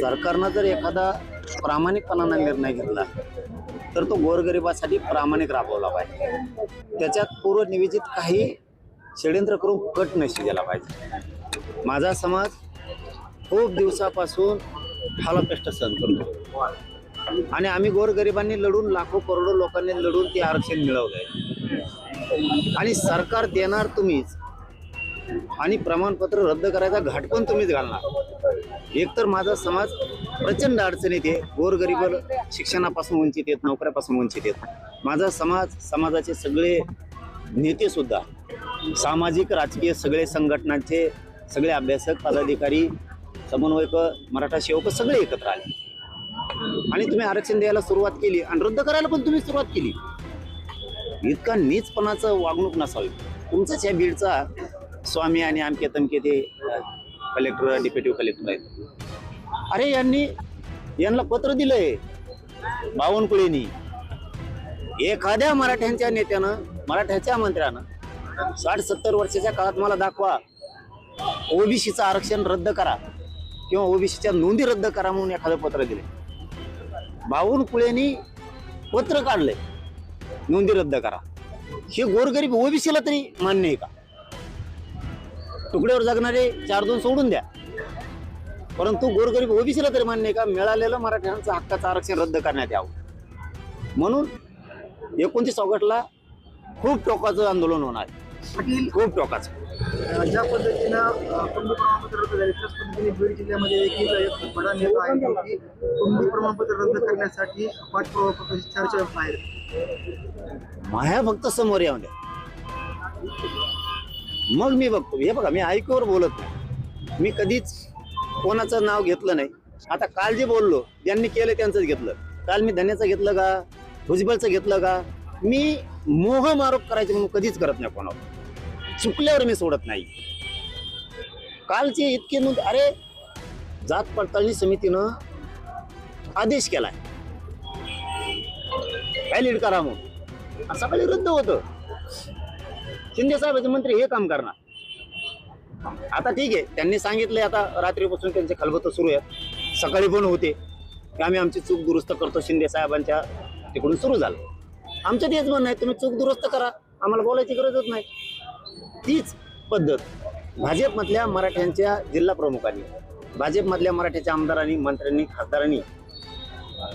सरकारनं जर एखादा प्रामाणिकपणाने निर्णय घेतला तर तो गोरगरिबासाठी प्रामाणिक राबवला पाहिजे. त्याच्यात पूर्वनियोजित काही षड्यंत्र करून कट नशी गेला पाहिजे. माझा समाज खूप दिवसापासून हालकष्ट सहन करतो आणि आम्ही गोरगरिबांनी लढून, लाखो करोडो लोकांनी लढून ते आरक्षण मिळवलंय आणि सरकार देणार तुम्हीच आणि प्रमाणपत्र रद्द करायचा घाट पण तुम्हीच घालणार. एकतर माझा समाज प्रचंड अडचणीत आहे. गोरगरीब शिक्षणापासून वंचित आहेत, नोकऱ्यापासून वंचित आहेत. माझा समाज, समाजाचे सगळे नेते सुद्धा, सामाजिक राजकीय सगळे संघटनांचे सगळे अभ्यासक, पदाधिकारी, समन्वयक, मराठा सेवक सगळे एकत्र आले आणि तुम्ही आरक्षण द्यायला सुरुवात केली आणि रद्द करायला पण तुम्ही सुरुवात केली. इतका नीचपणाचं वागणूक नसावी. तुमचंच या बीडचा स्वामी आणि आमके तमके ते कलेक्टर, डेप्युटी कलेक्टर आहेत. अरे यांना पत्र दिलंय बावनकुळेंनी. एखाद्या मराठ्यांच्या नेत्यानं, मराठ्याच्या मंत्र्यानं 60-70 वर्षाच्या काळात मला दाखवा ओबीसीचं आरक्षण रद्द करा किंवा ओबीसीच्या नोंदी रद्द करा म्हणून एखादं पत्र दिले. बावनकुळेंनी पत्र काढलंय नोंदी रद्द करा. हे गोरगरीब ओबीसीला तरी मान्य आहे का? तुकड्यावर जगणारे 4-2 सोडून द्या, परंतु गोरगरीब ओबीसीला तरी मान्य आहे का मिळालेलं मराठ्यांचं हक्काचं आरक्षण रद्द करण्यात यावं? म्हणून 29 ऑगस्टला खूप टोकाचं आंदोलन होणार, खूप टोकाचं. ज्या पद्धतीनं कुटुंब प्रमाणपत्र रद्द झाले त्याच पद्धतीने बीड जिल्ह्यामध्ये एक बडा नेता आहे की कुटुंब प्रमाणपत्र रद्द करण्यासाठी पाठपुरावा करण्याची चर्चा बाहेर. माया फक्त समोर येऊन द्या, मग मी बघतो. हे बघा, मी ऐकूवर बोलत नाही, मी कधीच कोणाचं नाव घेतलं नाही. आता काल जे बोललो, ज्यांनी केलं त्यांचंच घेतलं. काल मी धन्याचं घेतलं का, भुजबळचं घेतलं का? मी मोहमारोप करायचे म्हणून कधीच करत नाही कोणावर. चुकल्यावर मी सोडत नाही. कालचे इतके अरे जात पडताळणी समितीनं आदेश केलाय व्हॅलिड करा म्हणून. सकाळी रद्द होतं. शिंदे साहेबांचे मंत्री हे काम करणार. आता ठीक आहे, त्यांनी सांगितलंय आता रात्रीपासून त्यांचे खलबतं सुरू आहेत. सकाळी पण होते की आम्ही आमची चूक दुरुस्त करतो. शिंदे साहेबांच्या तिकडून सुरू झालं. आमचं तेच म्हणणं आहे, तुम्ही चूक दुरुस्त करा, आम्हाला बोलायची गरजच नाही. तीच पद्धत भाजपमधल्या मराठ्यांच्या जिल्हा प्रमुखांनी, भाजपमधल्या मराठ्याच्या आमदारांनी, मंत्र्यांनी, खासदारांनी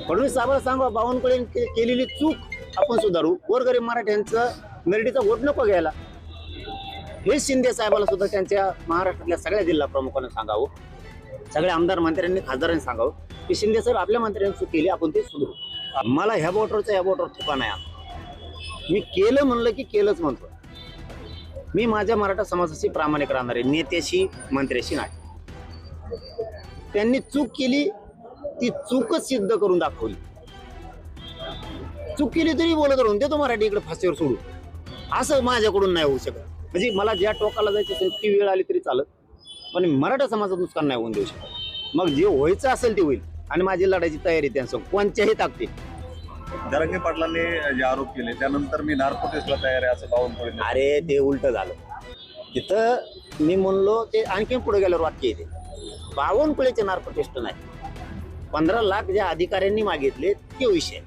फडणवीस साहेबांना सांगा बावनकुळे केलेली चूक आपण सुधारू. गोरगरीब मराठ्यांचं मेरिटीचा वोट नको घ्यायला. हे शिंदे साहेबाला सुद्धा त्यांच्या महाराष्ट्रातल्या सगळ्या जिल्हा प्रमुखांना सांगावं, सगळ्या आमदार मंत्र्यांनी, खासदारांनी सांगावं की शिंदे साहेब आपल्या मंत्र्यांनी चूक केली, आपण ते सुधारू. मला ह्या बोटरचा ह्या बोटर थुका नाही. मी केलं म्हणलं की केलंच म्हणतो. मी माझ्या मराठा समाजाशी प्रामाणिक राहणार आहे, नेत्याशी, मंत्र्याशी नाही. त्यांनी चूक केली, ती चूकच सिद्ध करून दाखवली. चूक केली तरी बोलत राहून देतो मराठी इकडे फाशीवर सोडू, असं माझ्याकडून नाही होऊ शकत. म्हणजे मला ज्या टोकाला जायचं असेल ती वेळ आली तरी चालत, पण मराठा समाजाचं नुकसान नाही होऊन देऊ शकत. मग जे व्हायचं असेल ते होईल आणि माझी लढायची तयारी त्यांचं कोणत्याही ताकदीत. जरांगे पाटलांनी जे आरोप केले त्यानंतर मी नार्को टेस्टला तयार आहे असं बावनकुळे. अरे ते उलट झालं. तिथं मी म्हणलो ते आणखी पुढे गेल्यावर वाक्य येते. बावनकुळेचे नार्को टेस्ट नाही, 15 लाख ज्या अधिकाऱ्यांनी मागितले ते विषय,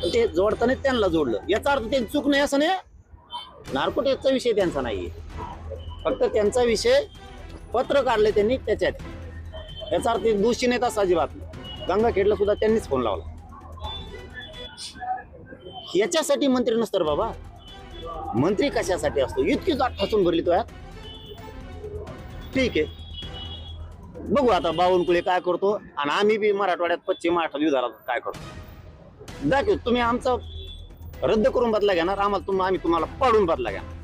ते जोडताना त्यांना जोडलं. याचा अर्थ त्यांची चूक नाही असं नाही. नार्को टेस्टचा विषय त्यांचा नाहीये, फक्त त्यांचा विषय पत्र काढले त्यांनी त्याच्यात. याचा अर्थ दोषी नेता अजिबात नाही. गंगाखेडला सुद्धा त्यांनीच फोन लावला. याच्यासाठी मंत्री नसतं बाबा. मंत्री कशासाठी असतो? इतकी जात ठसून भरली तो यात. ठीक आहे, बघू आता बावनकुळे काय करतो आणि आम्ही बी मराठवाड्यात, पश्चिम महाराष्ट्रात विधारात काय करतो दाखव. तुम्ही आमचा रद्द करून बदला घेणार, आम्ही तुम्हाला पाडून बदला घेणार.